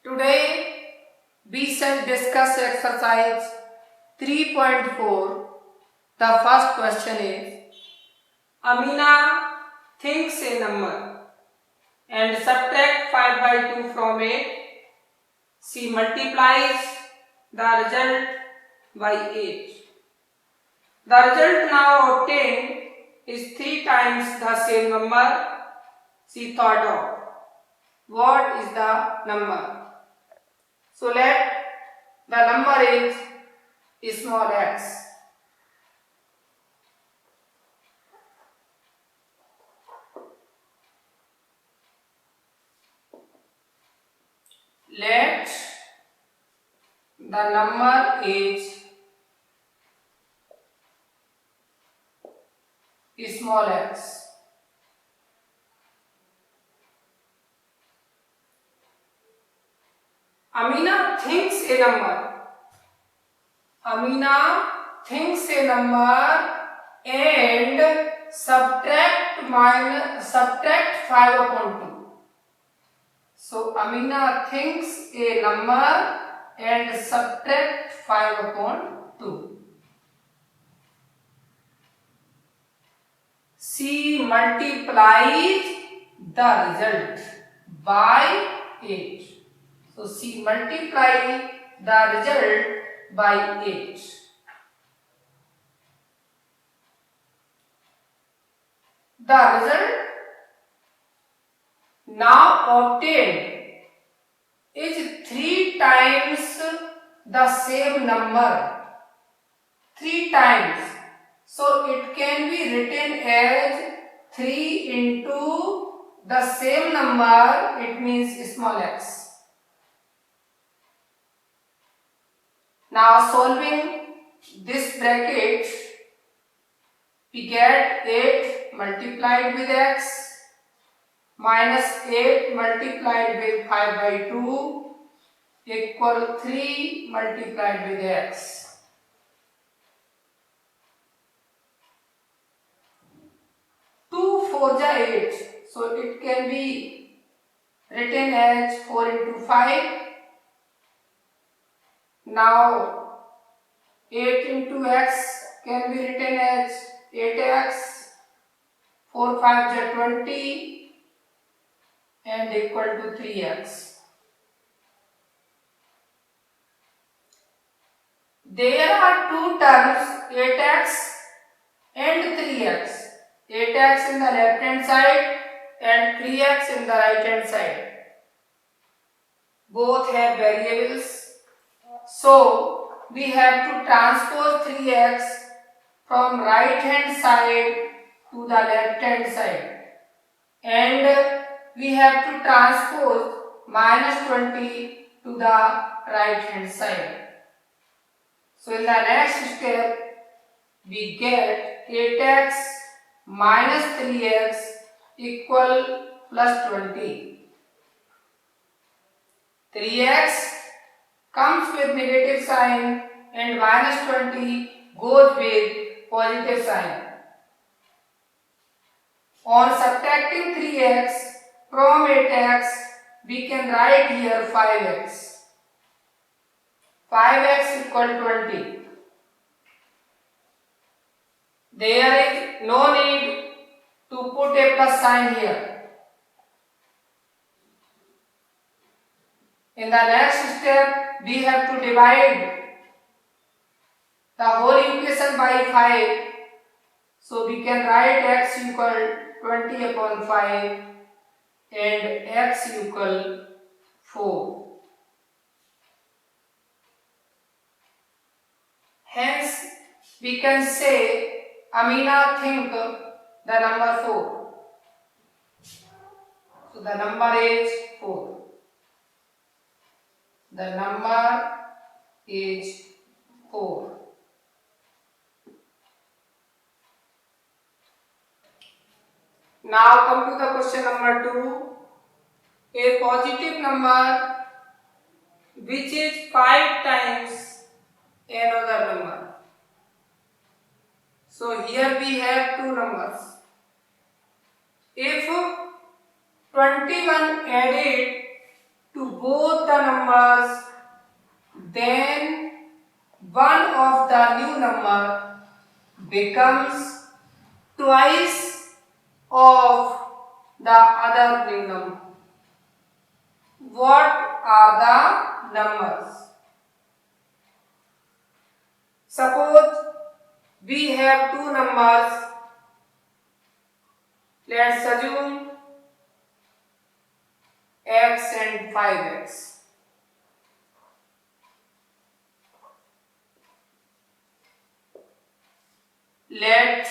Today we shall discuss exercise 3.4. The first question is, Amina thinks a number and subtract 5 by 2 from it. She multiplies the result by 8. The result now obtained is 3 times the same number she thought of. What is the number? So let the number is small x. Let the number is small x. Amina thinks a number. Amina thinks a number and subtract 5 upon 2. So Amina thinks a number and subtract 5 upon 2. She multiplies the result by 8. So she multiplies the result by 8. The result now obtained is 3 times the same number. 3 times. So it can be written as 3 into the same number, it means small x. Now solving this bracket, we get 8 multiplied with x minus 8 multiplied with 5 by 2 equal 3 multiplied with x. 2 4 ja 8, so it can be written as 4 into 5. Now 8 into x can be written as 8x, 4 5 ja 20 and equal to 3x. There are two terms, 8x and 3x. 8x in the left hand side and 3x in the right hand side. Both have variables. So we have to transpose 3x from right hand side to the left hand side, and we have to transpose minus 20 to the right hand side. So in the next step we get 8x minus 3x equal plus 20. 3x comes with negative sign and minus 20 goes with positive sign. On subtracting 3x from 8x, we can write here 5x. 5x equal 20. There is no need to put a plus sign here. In the next step, we have to divide the whole equation by 5. So we can write x equal 20 upon 5 and x equal 4. Hence, we can say Amina think the number 4. So the number is 4. The number is 4. Now come to the question number 2. A positive number which is 5 times another number. So here we have two numbers. If 21 added to both the then one of the new number becomes twice of the other new number. What are the numbers? Suppose we have two numbers. Let's assume x and 5x. Let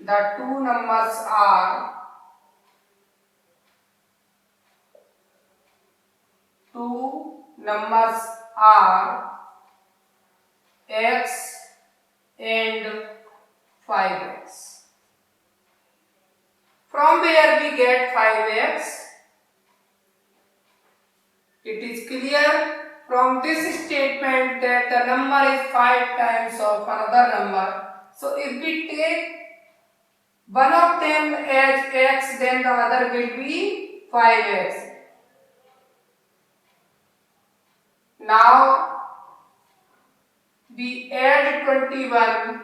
the two numbers are x and 5x. From where we get 5x? It is clear from this statement that the number is 5 times of another number. So if we take one of them as x, then the other will be 5x. Now we add 21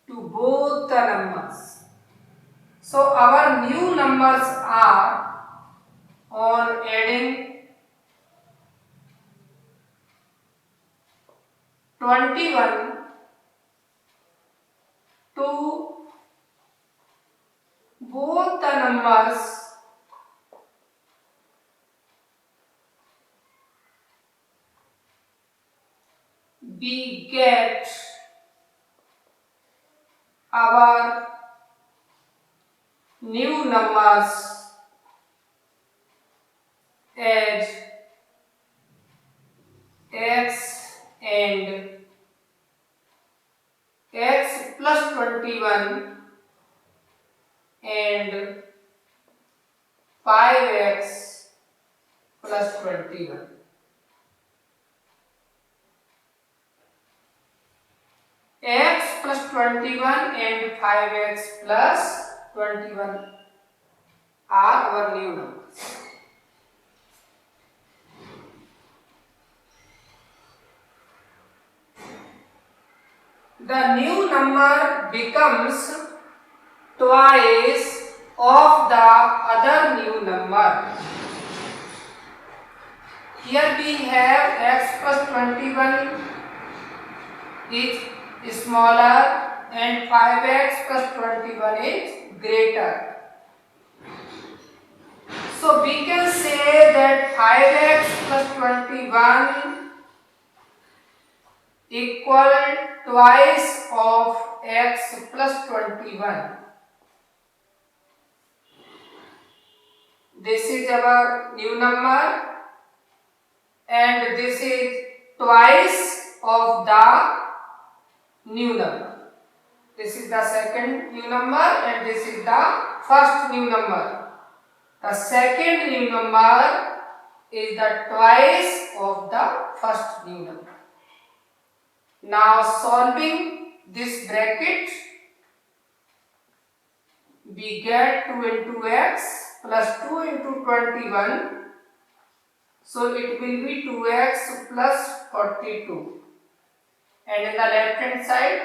to both the numbers. So our new numbers are, on adding 21 to both the numbers, we get our new numbers as x and x plus 21 and 5x plus 21. X plus 21 and 5x plus 21 are our new numbers. The new number becomes twice of the other new number. Here we have x plus 21 is smaller and 5x plus 21 is greater. So we can say that 5x plus 21 equal twice of x plus 21. This is our new number and this is twice of the new number. This is the second new number and this is the first new number. The second new number is the twice of the first new number. Now solving this bracket, we get 2 into x plus 2 into 21. So it will be 2x plus 42. And in the left hand side,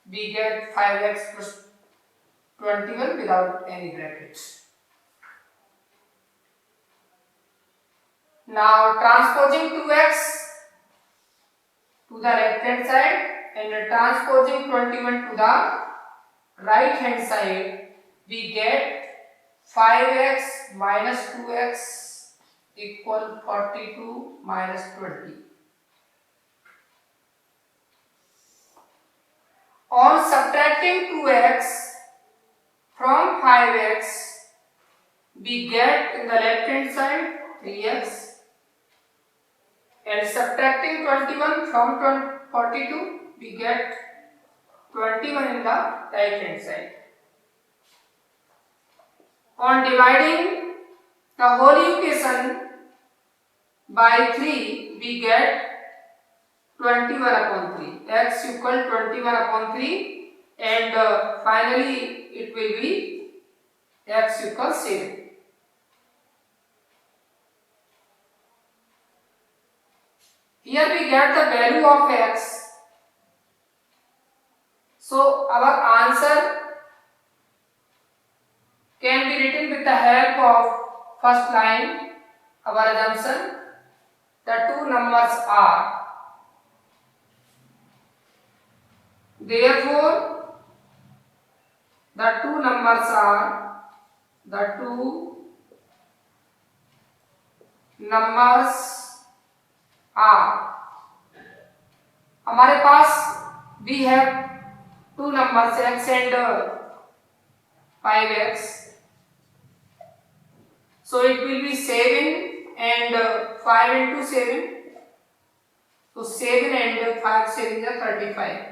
we get 5x plus 21 without any brackets. Now transposing 2x to the left hand side and transposing 21 to the right hand side, we get 5x minus 2x equal 42 minus 20. On subtracting 2x from 5x, we get in the left hand side 3x. And subtracting 21 from 42, we get 21 in the right hand side. On dividing the whole equation by 3, we get 21 upon 3. X equal 21 upon 3 and finally it will be x equals 7. Here we get the value of x. So our answer can be written with the help of first line. Our assumption, the two numbers are, therefore the two numbers are, हमारे पास we have two numbers x and 5x, so it will be 7 and 5 into 7, so 7 and 5 7 is 35.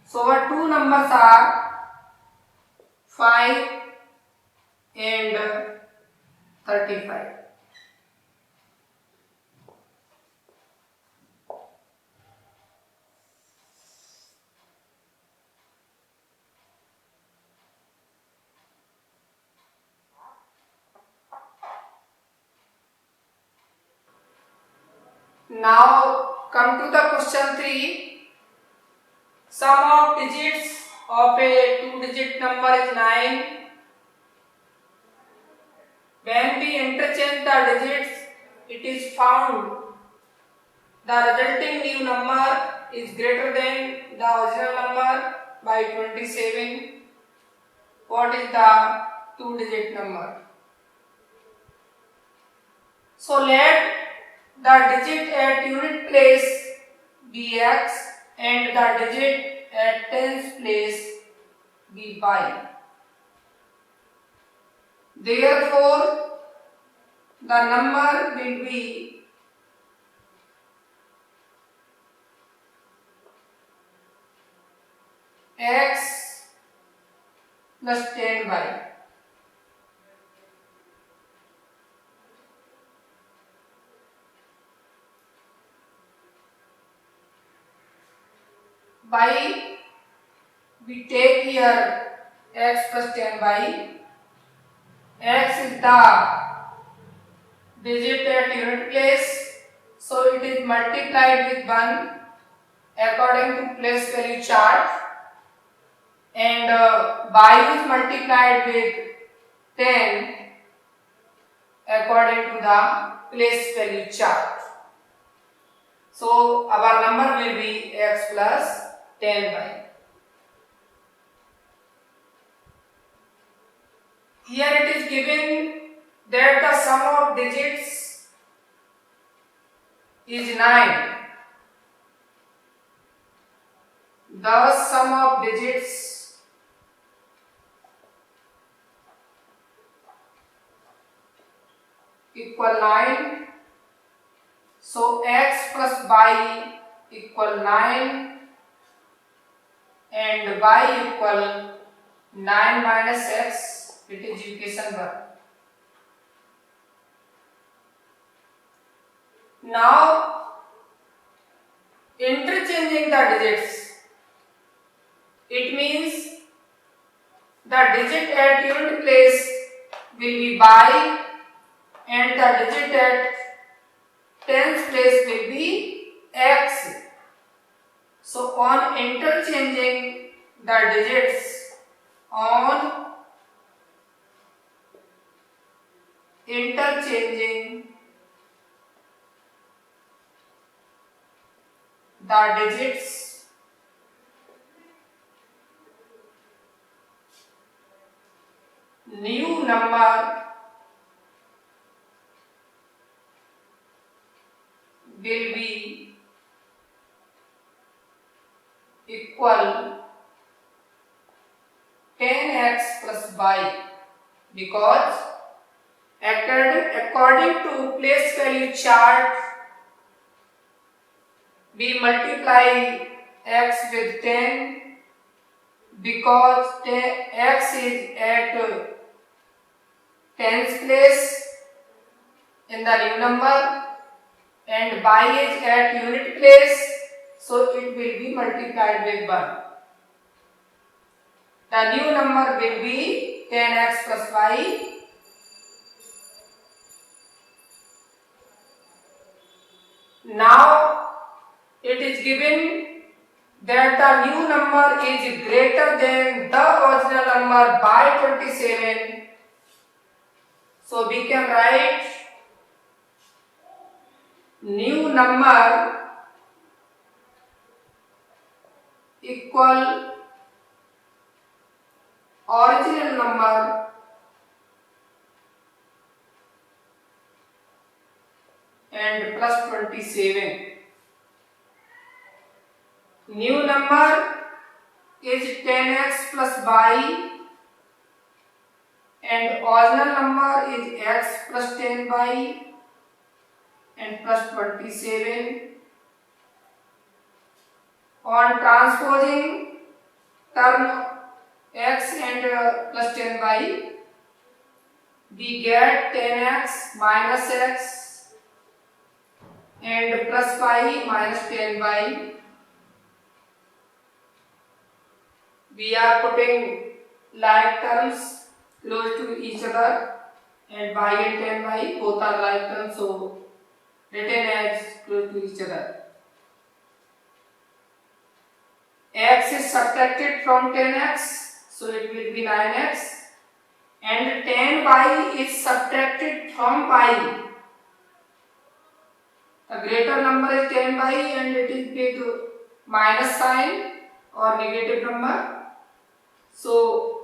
So our two numbers are 5 and 35. Now come to the question 3. Sum of digits of a two-digit number is 9. When we interchange the digits, it is found the resulting new number is greater than the original number by 27. What is the two-digit number? So let the digit at unit place be x and the digit at tens place be y. Therefore, the number will be x plus 10y. By we take here x plus 10y. X is the digit at unit place, so it is multiplied with 1 according to place value chart, and y is multiplied with 10 according to the place value chart. So our number will be x plus 10y. Here it is given that the sum of digits is 9. The sum of digits equal 9. So x plus y equal 9 and y equal 9 minus x. It is equation 1. Now interchanging the digits, it means the digit at unit place will be y and the digit at tens place will be x. So on interchanging the digits, the digits, new number will be equal 10x plus y, because according to place value chart we multiply x with 10 because x is at tens place in the new number and y is at unit place, so it will be multiplied with 1. The new number will be 10x plus y. Now it is given that the new number is greater than the original number by 27. So we can write new number equal original number and plus 27. New number is 10x plus y and original number is x plus 10y and plus 27. On transposing term x and plus 10y, we get 10x minus x and plus y minus 10y. We are putting like terms close to each other, and y and 10y both are like terms, so written as close to each other. X is subtracted from 10x, so it will be 9x, and 10y is subtracted from y. The greater number is 10y and it is with minus sign or negative number. So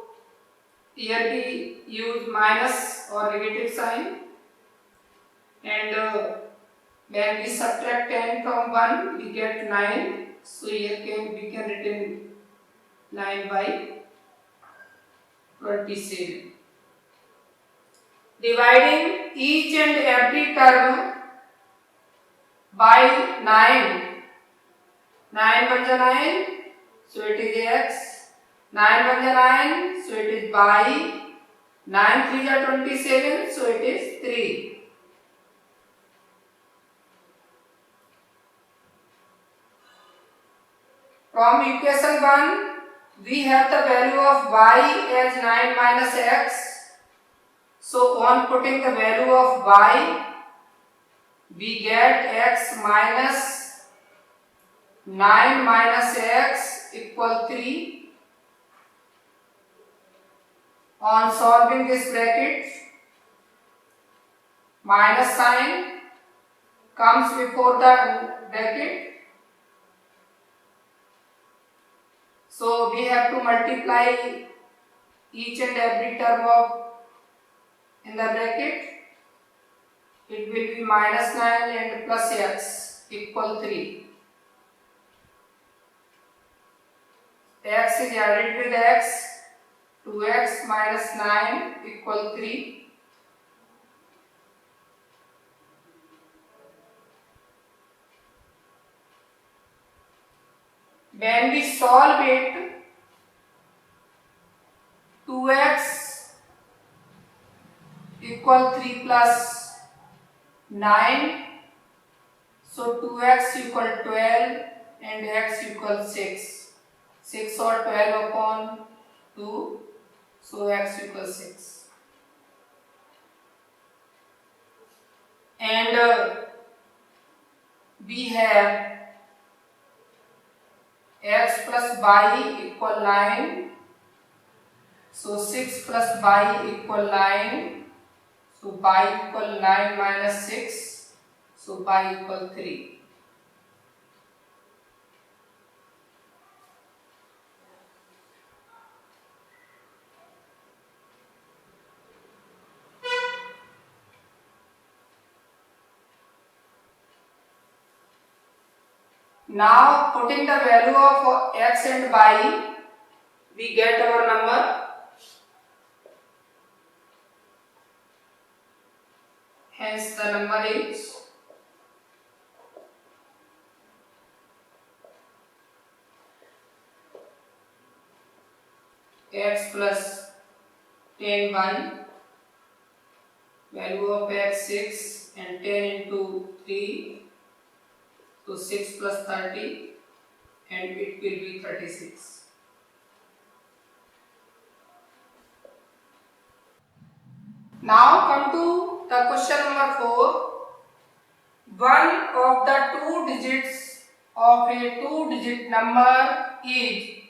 here we use minus or negative sign, and when we subtract 10 from 1 we get 9. So here we can written 9 by 27. Dividing each and every term by 9. 9 1 is 9, so it is x. 9 1 is 9, so it is y. 9 3 is 27, so it is 3. From equation 1, we have the value of y as 9 minus x. So on putting the value of y, we get x minus 9 minus x equal 3. On solving this bracket, minus sign comes before the bracket. So we have to multiply each and every term in the bracket. It will be minus 9 and plus x equal 3. X is added with x. 2x minus 9 equal 3. When we solve it, 2x equal 3 plus 9. So 2x equal 12 and x equal 6. 6 or 12 upon 2. So x equals 6. And we have x plus y equal 9. So 6 plus y equal 9. So y equal 9 minus 6. So y equal 3. Now putting the value of x and y, we get our number. Hence the number is x plus 10y, value of x 6 and 10 into 3. So 6 plus 30 and it will be 36. Now come to the question number 4. one of the two digits of a two-digit number is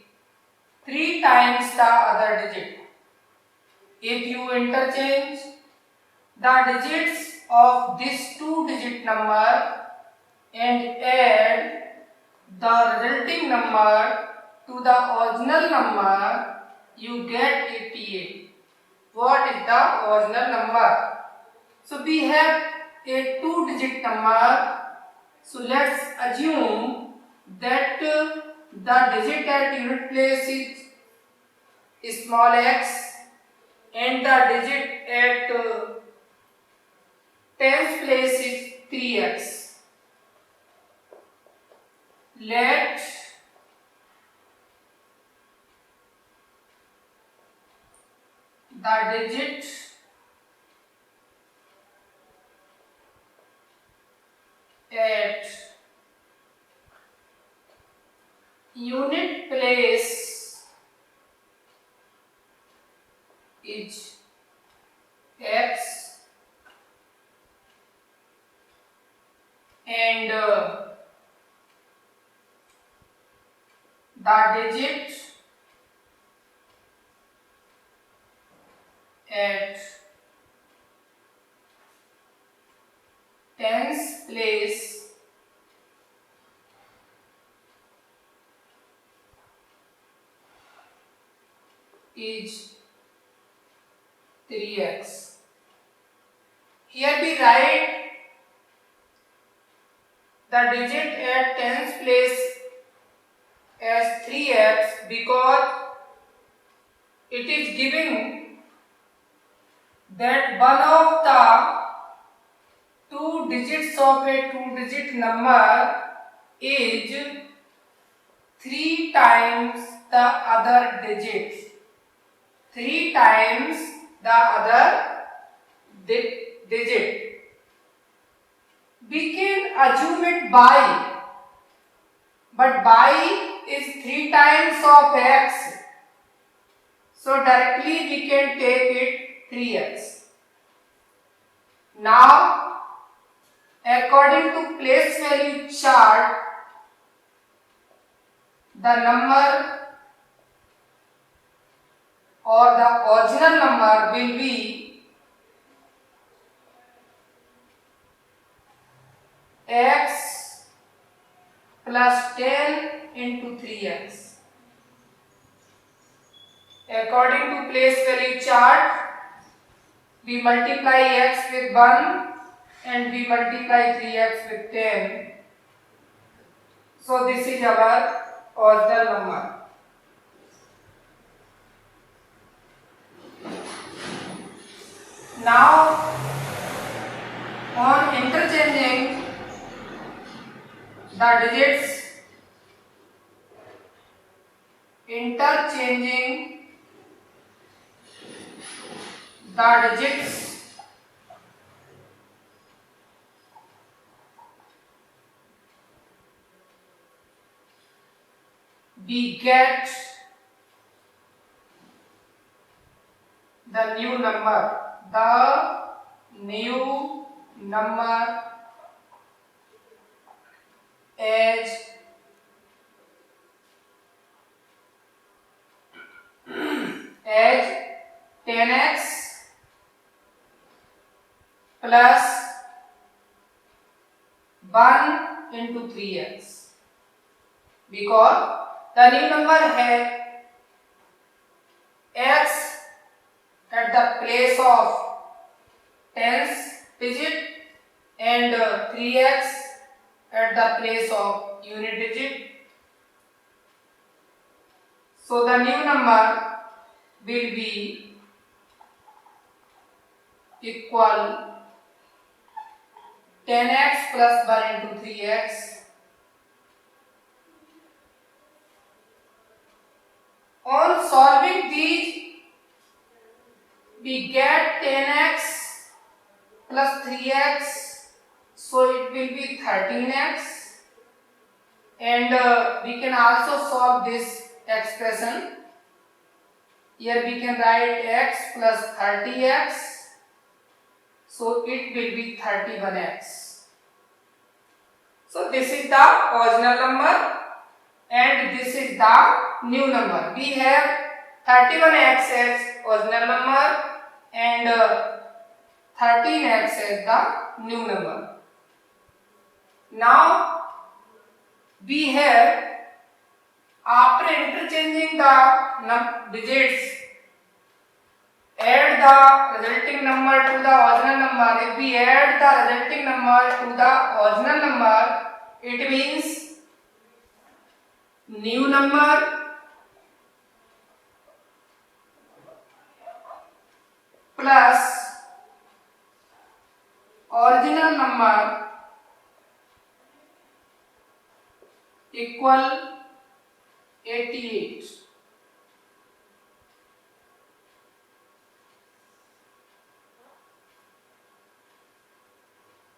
3 times the other digit. If you interchange the digits of this two-digit number and add the resulting number to the original number, you get 88. What is the original number? So we have a two-digit number. So let's assume that the digit at unit place is small x and the digit at tens place is 3x. Let the digit at unit place is x and the digit at tens place is 3x. Here we write the digit at tens place as 3x because it is giving that one of the two digits of a two-digit number is 3 times the other digit. 3 times the other digit. We can assume it by, but by is 3 times of x. So directly we can take it 3x. Now, according to place value chart, the number or the original number will be x plus 10 into 3x. According to place value chart, we multiply x with 1 and we multiply 3x with 10. So this is our original number. Now, on interchanging the digits, we get the new number. The new number as 10x plus 1 into 3x, because the new number has x at the place of tens digit and 3x at the place of unit digit. So the new number will be equal 10x plus 1 into 3x. On solving these, we get 10x plus 3x, so it will be 13x, and we can also solve this expression. Here we can write x plus 30x, so it will be 31x. So this is the original number and this is the new number. We have 31x as original number and 13x as the new number. Now we have, after interchanging the digits, add the resulting number to the original number. If we add the resulting number to the original number, it means new number plus original number equal 88.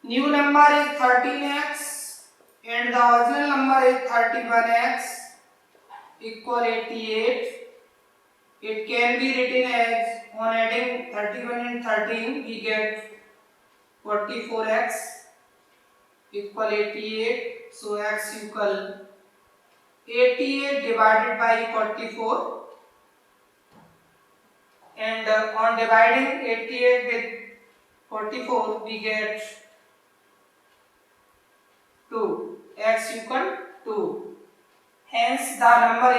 New number is 13x and the original number is 31x equal 88. It can be written as, on adding 31 and 13 we get 44x equal 88. So x equal 88 divided by 44, and on dividing 88 with 44 we get 2, x equal 2. Hence the number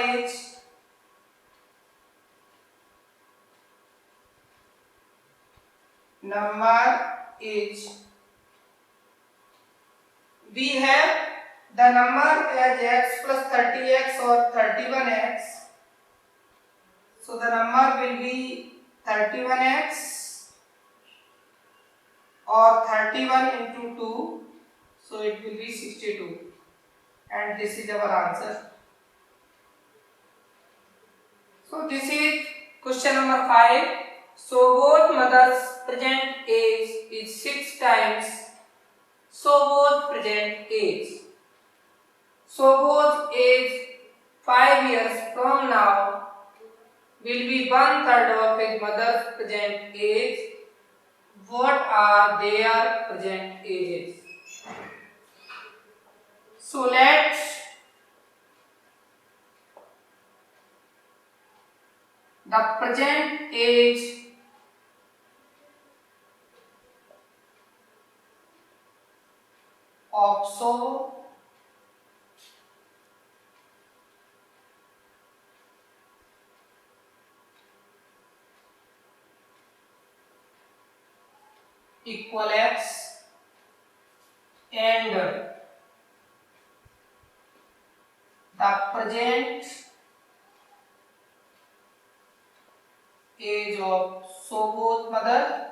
is we have the number as x plus 30x or 31x. So the number will be 31x or 31 into 2. So it will be 62. And this is our answer. So this is question number 5. So both mothers' present age is 6 times so both present age. So both age 5 years from now will be 1/3 of his mother's present age. What are their present ages? So let the present age of so equal x and the present age of so both mother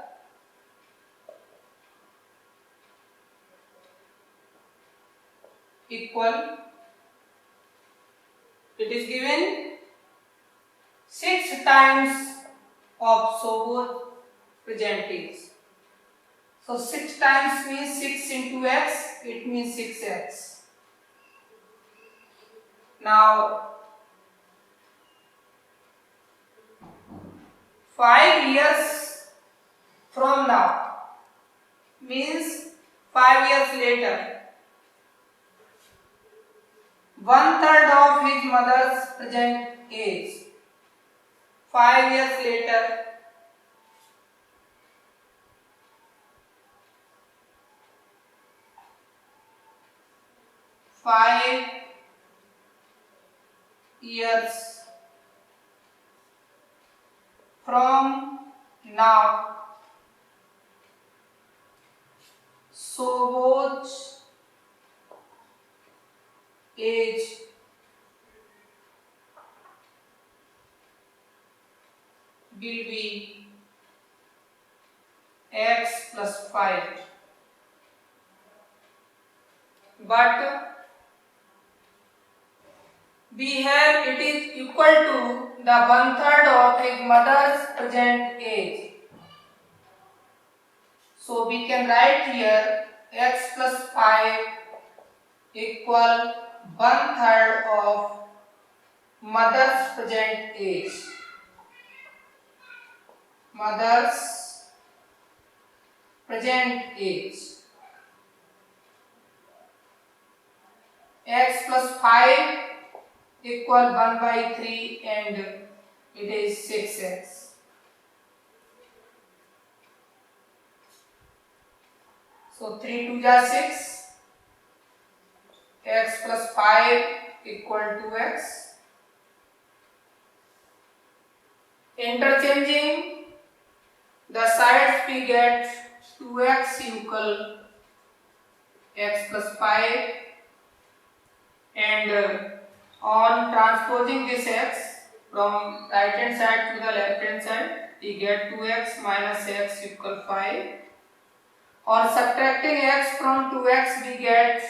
equal, it is given 6 times of so both present age. So 6 times means 6 into x, it means 6x. Now 5 years from now means 5 years later. 1/3 of his mother's present age. 5 years later. 5 years from now. So both age will be x plus 5. But we have it is equal to the 1/3 of his mother's present age. So we can write here x plus 5 equal 1/3 of mother's present age. Mother's present age. x plus 5 equal 1 by 3 and it is 6x. So 3 2 are 6, x plus 5 equal to x. Interchanging the sides, we get 2x equal x plus 5, and on transposing this x from right hand side to the left hand side, we get 2x minus x equal 5. On subtracting x from 2x, we get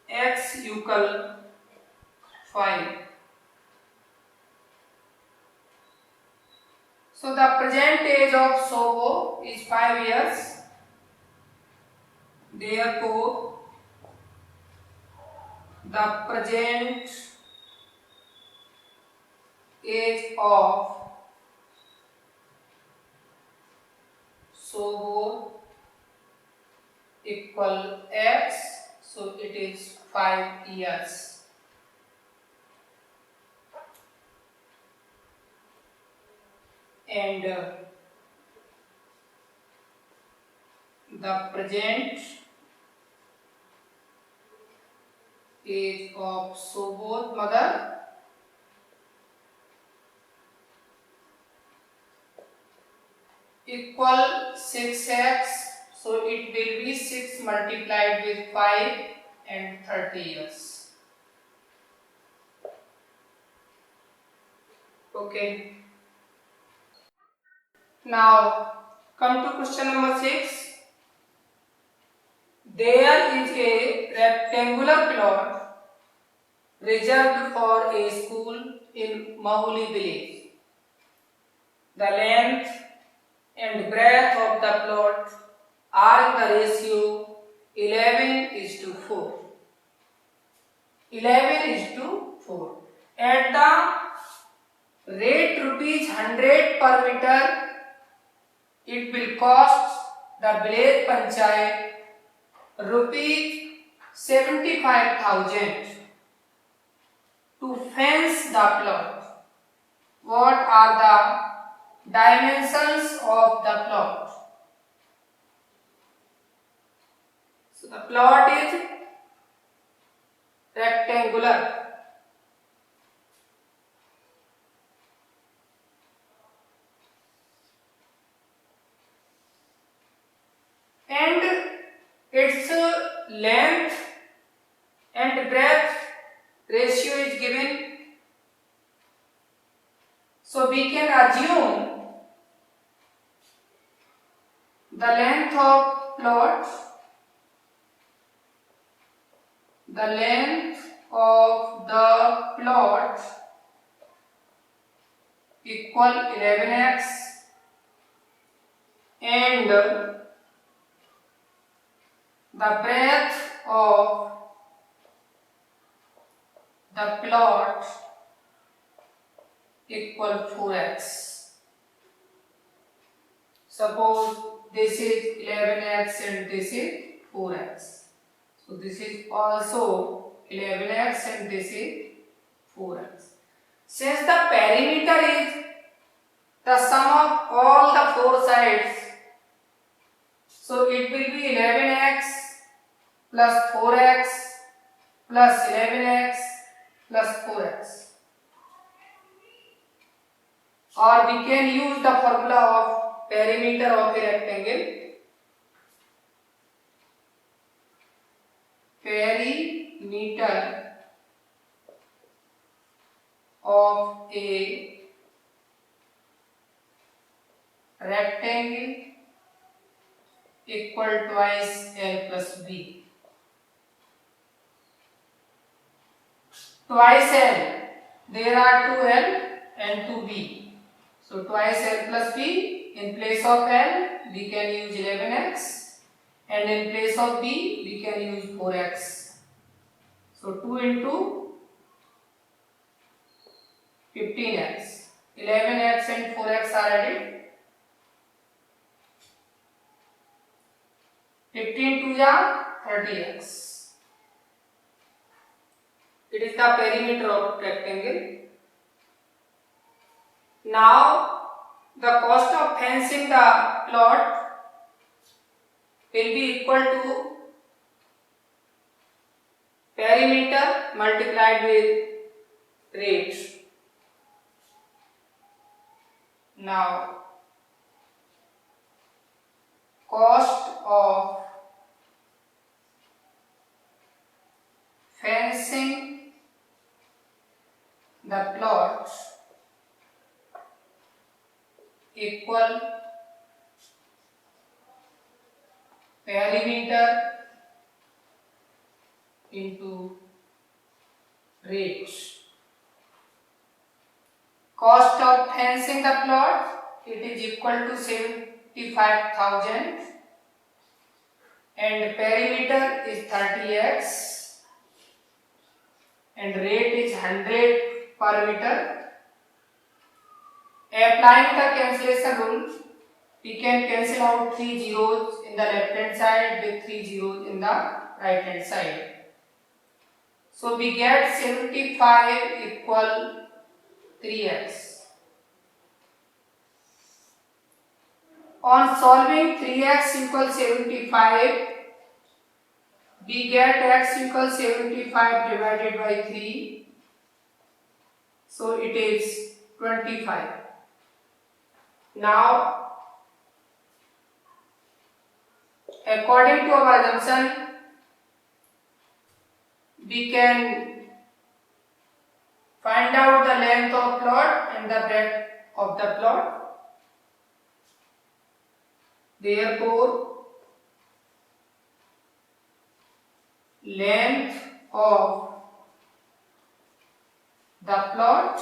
x equal 5. So the present age of Sobo is 5 years. Therefore, the present age of Sobo equal x, so it is 5 years. And the present age of Sobo's mother equal 6x, so it will be 6 multiplied with 5 and 30 years. Okay. Now come to question number 6. There is a rectangular plot reserved for a school in Mahuli village. The length and breadth of the plot are in the ratio 11:4. 11:4. At the rate rupees 100 per meter, it will cost the village panchayat rupees 75,000 to fence the plot. What are the dimensions of the plot? So the plot is rectangular. And its length and breadth ratio is given. So we can assume the length of plot, equal 11x, and the breadth of the plot equal 4x. Suppose this is 11x and this is 4x. So this is also 11x and this is 4x. Since the perimeter is the sum of all the four sides, so it will be 11x plus 4x plus 11x plus 4x. Or we can use the formula of perimeter of a rectangle. Perimeter of a rectangle equal twice L plus B. Twice L, there are 2L and 2B. So twice L plus B, in place of L we can use 11x, and in place of B we can use 4x. So 2 into 15x, 11x and 4x are added. 15 2 ja 30x. It is the perimeter of rectangle. Now the cost of fencing the plot will be equal to perimeter multiplied with rate. Now cost of fencing the plot equal perimeter into rate. Cost of fencing the plot, it is equal to 75,000 and perimeter is 30x and rate is 100 per meter. Applying the cancellation rule, we can cancel out 3 zeros in the left hand side with 3 zeros in the right hand side. So we get 75 equal 3x. On solving 3x equals 75, we get x equals 75 divided by 3. So it is 25. Now, according to our assumption, we can find out the length of plot and the breadth of the plot. Therefore, length of the plot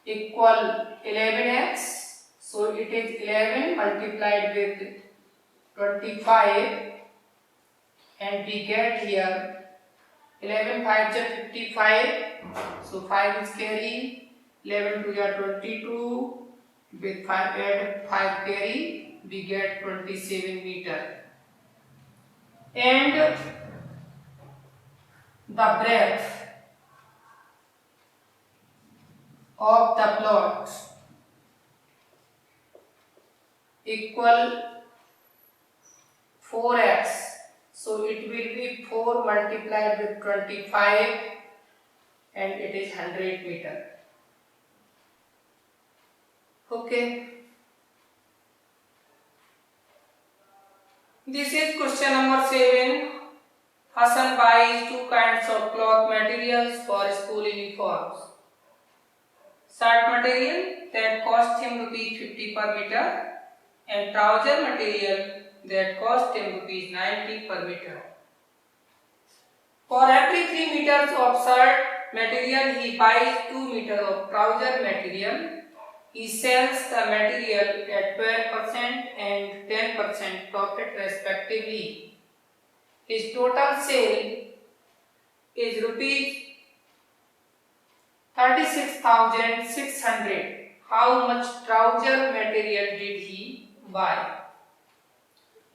equal 11x. So it is 11 multiplied with 25 and we get here 11 5 is 55. So 5 is carry, 11 2 is 22, with 5 add 5 carry, we get 27 meter. And the breadth of the plot equal 4x. So it will be 4 multiplied with 25 and it is 100 meter. Okay. This is question number 7. Hassan buys 2 kinds of cloth materials for school uniforms. Shirt material that cost him rupees 50 per meter and trouser material that cost him rupees 90 per meter. For every 3 meters of shirt material, he buys 2 meters of trouser material. He sells the material at 12% and 10% profit respectively. His total sale is rupees 36,600. How much trouser material did he buy?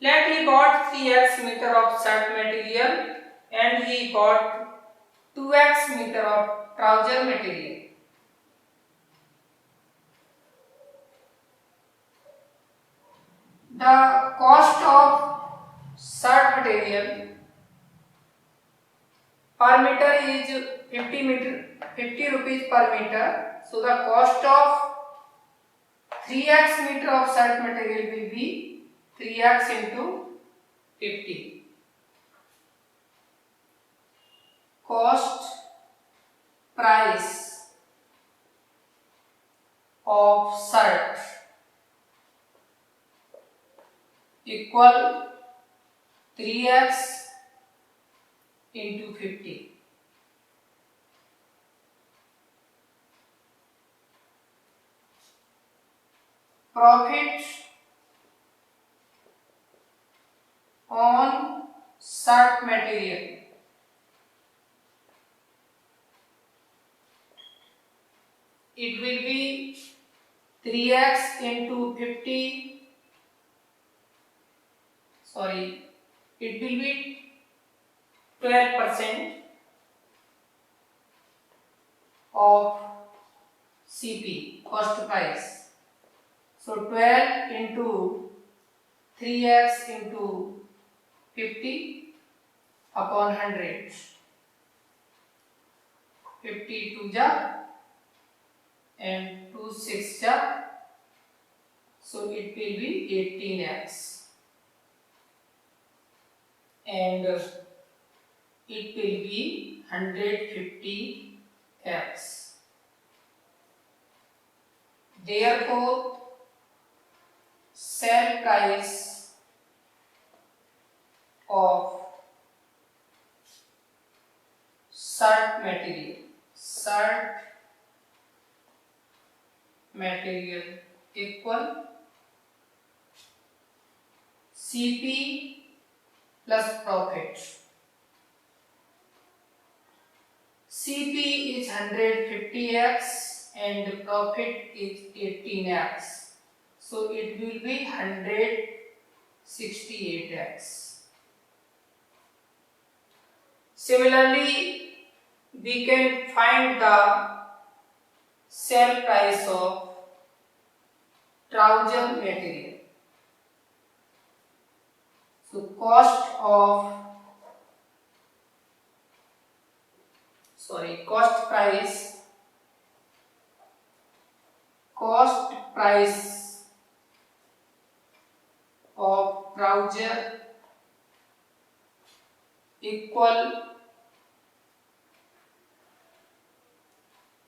Let he bought 3x meter of shirt material and he bought 2x meter of trouser material. The cost of shirt material per meter is 50 rupees per meter. So the cost of 3x meter of shirt material will be 3x into 50. Cost price of shirt equal 3x into 50. Profit on shirt material it will be 3x into 50. Sorry, it will be 12% of CP, cost price. So 12 into 3x into 50 upon 100. 50 2 ja and 2 6 ja. So it will be 18x. And it will be 150x. Therefore, sell price of shirt material equal CP plus profit. CP is 150x and profit is 18x. So it will be 168x. Similarly, we can find the sell price of trouser material. So cost price of trouser equal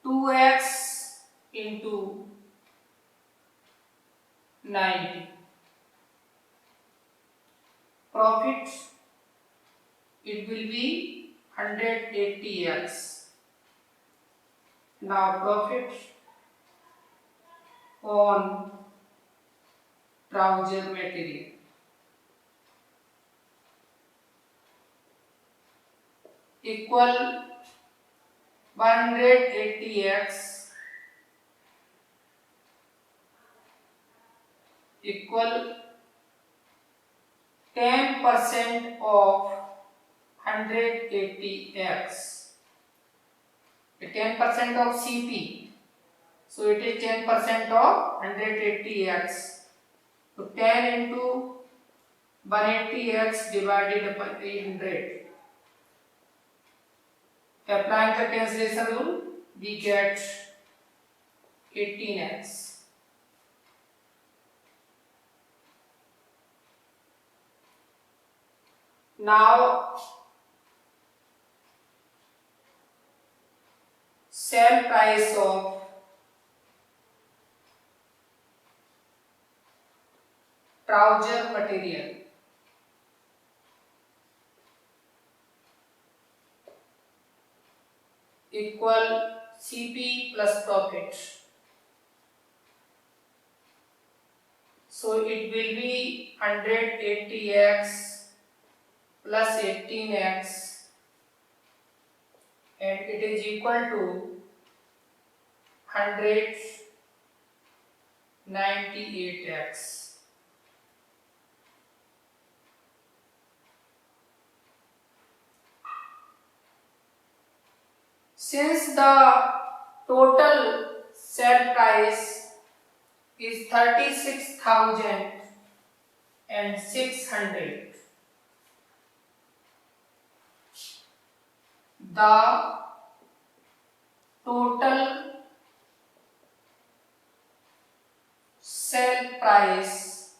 2x into 90. Profit, it will be 180x. Now profit on trouser material equal 180x equal 10% of 180x. 10% of CP. So it is 10% of 180x. So 10 into 180x divided by 800. Applying the cancellation rule, we get 18x. Now sell price of trouser material equal CP plus profit. So it will be 180x plus 18x and it is equal to 198x. Since the total sell price is 36,600, the total sell price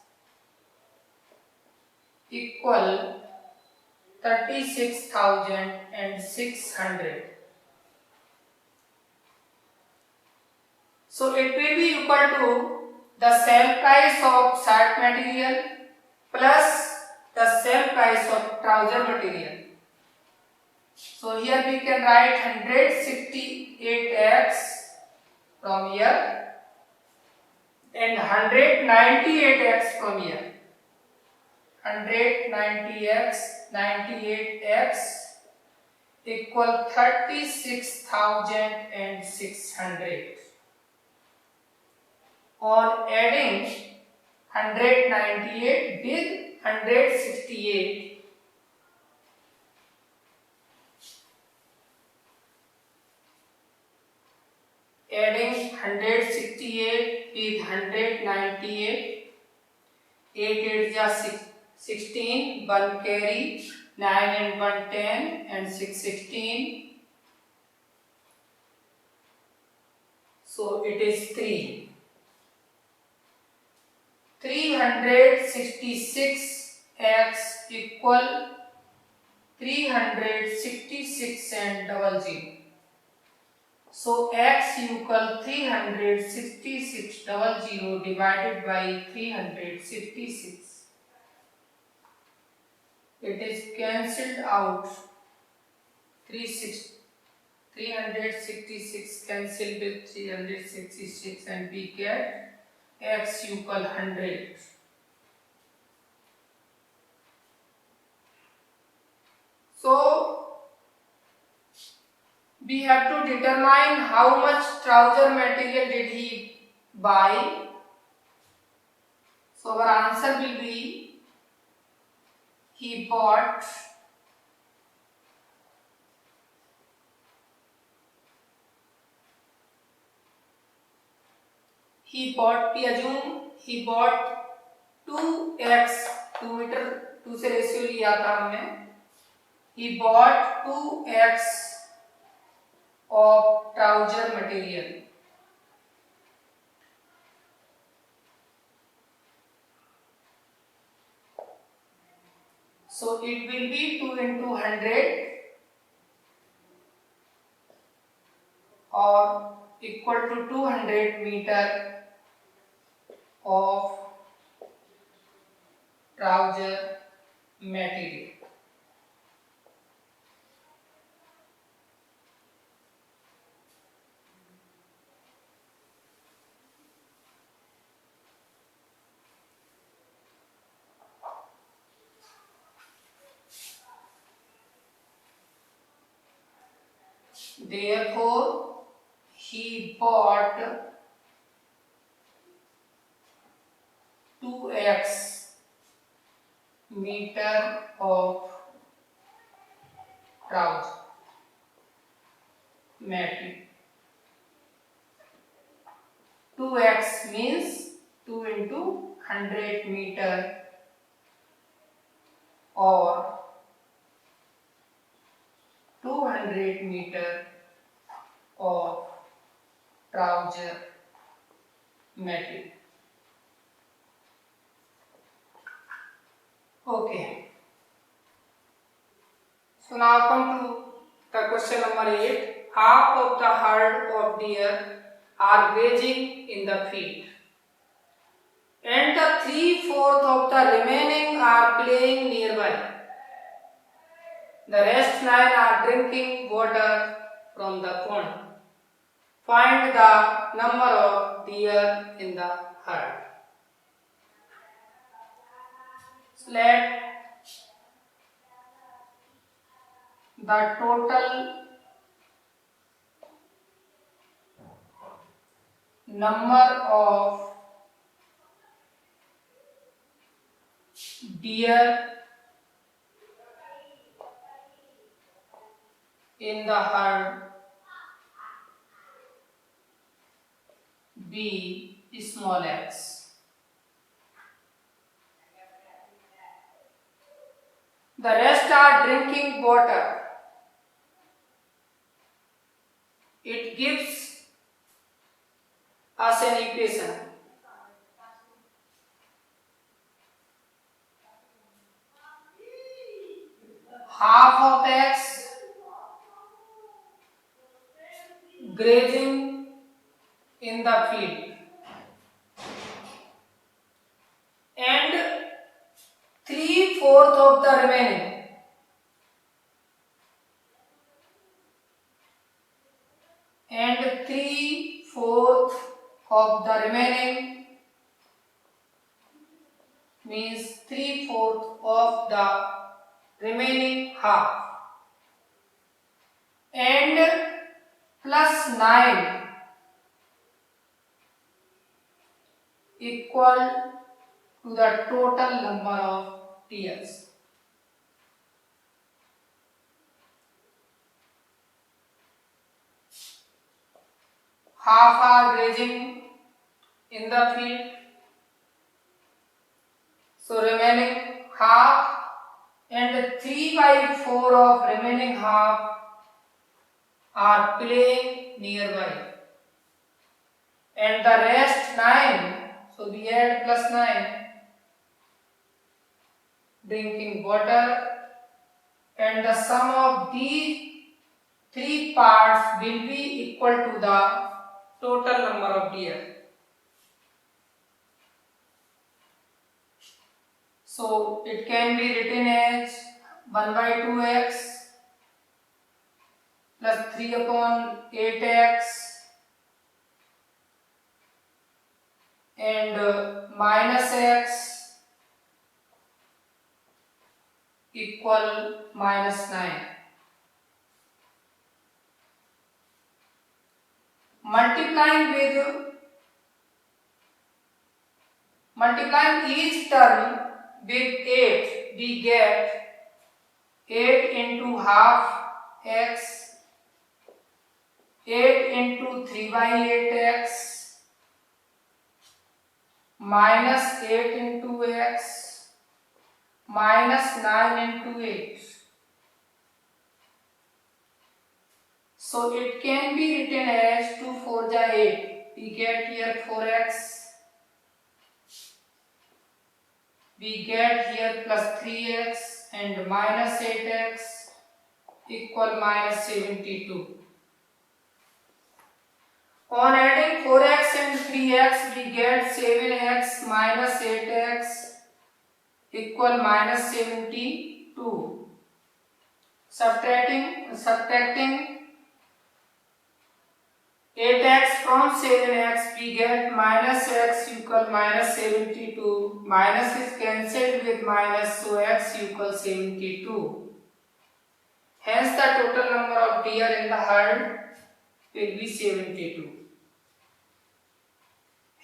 equal 36,600. So it will be equal to the sell price of shirt material plus the sell price of trouser material. So here we can write 168x from here and 198x from here. 98x equal 36,600. On adding 198 with 168, adding 168 with 198, 8 8 ja 16, 1 carry, 9 and 1 10 and 6 16, so it is 3. 366x equal 366 and 00. So x equal 366 00 divided by 366. It is cancelled out. 366 cancelled with 366 and we get x equal 100. So we have to determine how much trouser material did he buy. So our answer will be he bought we assume he bought 2x, 2 metre 2 से ratio लिया था हमने. He bought 2x of trouser material. So it will be 2 into 100 or equal to 200 meter of trouser material. Therefore, he bought 2x meter of trouser material. 2x means 2 into 100 meter or 200 meter of trouser material. Okay. So now come to the question number 8. Half of the herd of deer are grazing in the field, and the 3/4 of the remaining are playing nearby. The rest 9 are drinking water from the pond. Find the number of deer in the herd. So let the total number of deer in the herd be small x. The rest are drinking water. It gives us an equation. Half of x grazing in the field and 3/4 of the remaining. And 3/4 of the remaining means 3/4 of the remaining half, and plus 9 equal to the total number of deers. half are grazing in the field. So remaining half and 3/4 of remaining half are playing nearby. And the rest 9, so we add plus 9, drinking water, and the sum of these 3 parts will be equal to the total number of deer. So it can be written as 1/2x plus 3/8x and minus x equal minus 9. Multiplying each term with 8, we get 8 into half x, 8 into 3/8x, minus 8 into x, minus 9 into 8. So it can be written as 2 4 ja 8. We get here 4x. We get here plus 3x and minus 8x equal minus 72. On adding 4x and 3x, we get 7x minus 8x equal minus 72. Subtracting 8x from 7x, we get minus x equal minus 72. Minus is cancelled with minus, so x equals 72. Hence the total number of deer in the herd will be 72.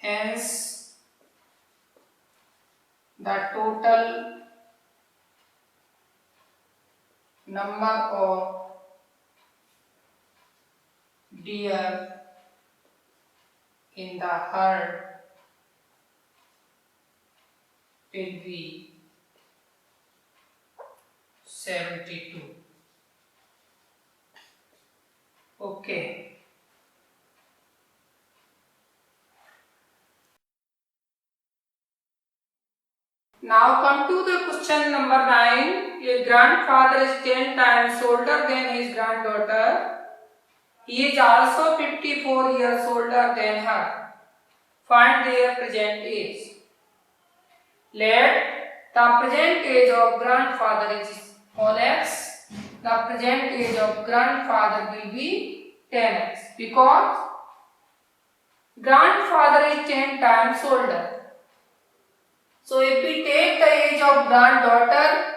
Hence the total number of deer in the herd will be 72. Okay. Now come to the question number 9. A grandfather is 10 times older than his granddaughter. He is also 54 years older than her. Find their present age. Let the present age of grandfather is on x. The present age of grandfather will be 10x because grandfather is 10 times older. So if we take the age of granddaughter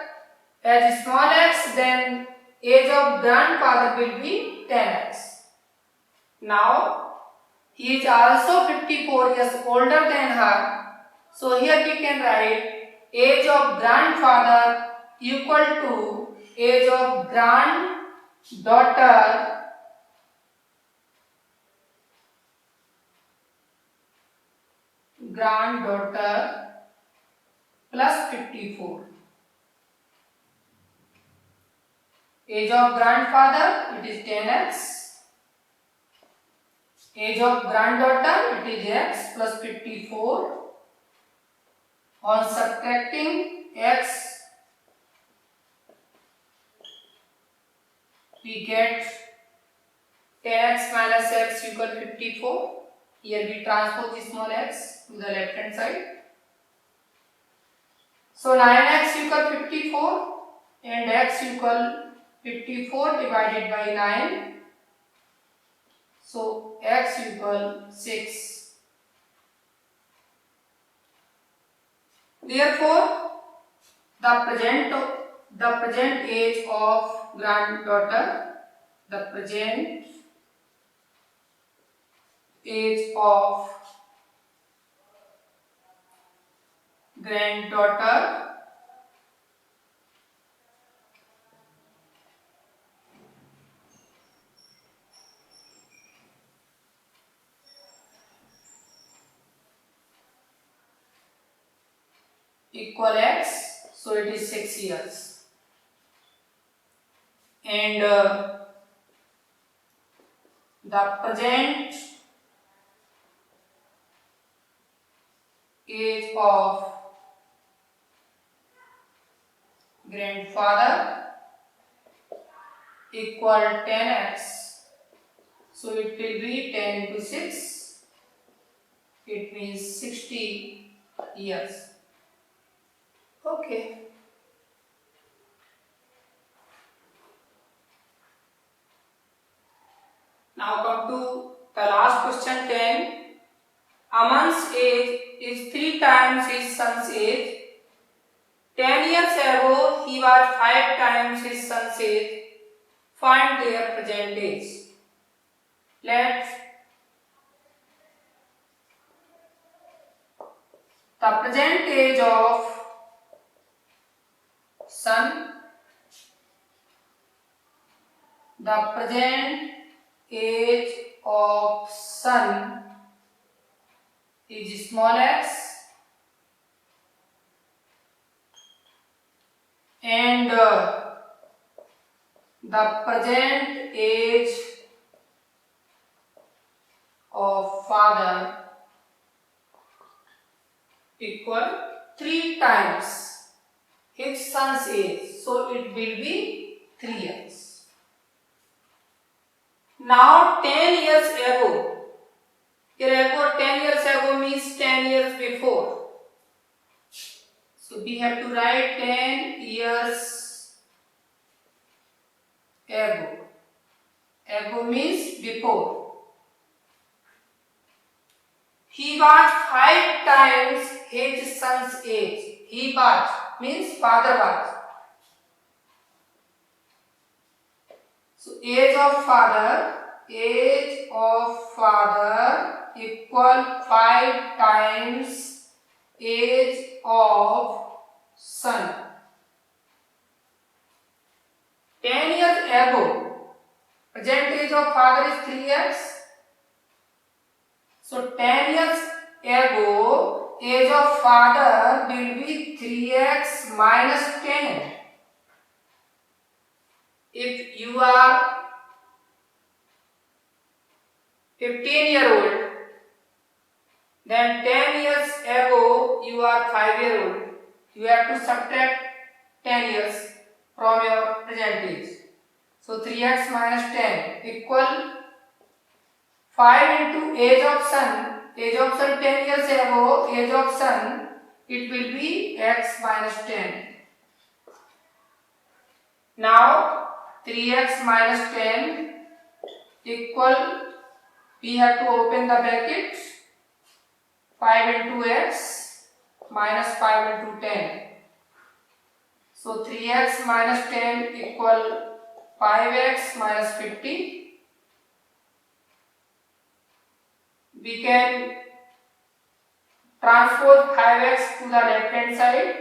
as small x, then age of grandfather will be 10x. Now he is also 54 years older than her. So here we can write age of grandfather equal to age of granddaughter plus 54. Age of grandfather, it is 10x. Age of granddaughter, it is x plus 54. On subtracting x, we get 10x minus x equal 54. Here we transpose the small x to the left hand side. So 9x equal 54 and x equal 54 divided by 9. So x equal 6. Therefore, the present age of granddaughter, the present age of granddaughter equal x, so it is 6 years. And the present age of grandfather equal 10x, so it will be 10 into 6, it means 60 years. Okay. Now come to the last question 10. Aman's age is 3 times his son's age. 10 years ago he was 5 times his son's age. Find their present age. Let the present age of son, the present age of son is small x, and the present age of father equal 3 times his son's age, so it will be 3 years. Now 10 years ago, here ago 10 years ago means 10 years before, so we have to write 10 years ago. Ago means before. He was 5 times his son's age. He was means father was. So age of father equal 5 times age of son. 10 years ago, present age of father is 3 years. So 10 years ago, age of father will be 3x minus 10. If you are 15-year-old, then 10 years ago you are 5-year-old. You have to subtract 10 years from your present age. So 3x minus 10 equal 5 into age of son 10 years ago, age of son, it will be x minus 10. Now 3x minus 10 equal, we have to open the bracket, 5 into x minus 5 into 10. So 3x minus 10 equal 5x minus 50. We can transpose 5x to the left hand side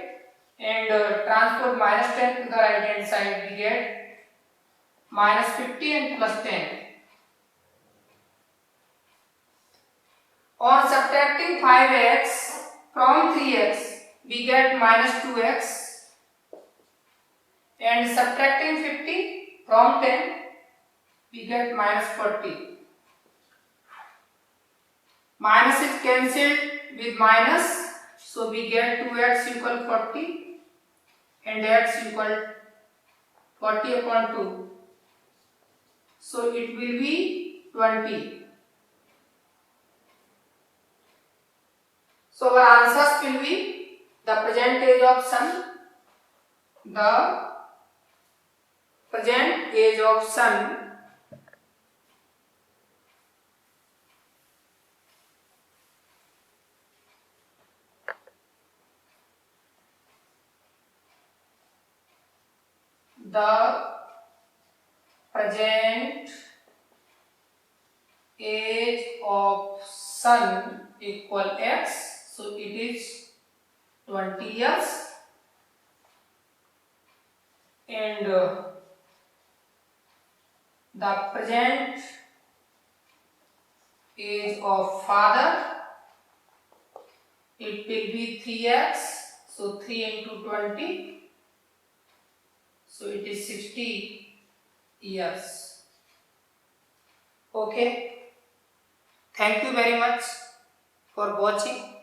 and transpose minus 10 to the right hand side. We get minus 50 and plus 10. On subtracting 5x from 3x, we get minus 2x, and subtracting 50 from 10, we get minus 40. Minus is cancelled with minus, so we get 2x equal 40 and x equal 40 upon 2. So it will be 20. So our answers will be the present age of son, the present age of son, the present age of son equal x, so it is 20 years, and the present age of father, it will be 3x, So 3 into 20. So it is 60 years. Okay. Thank you very much for watching.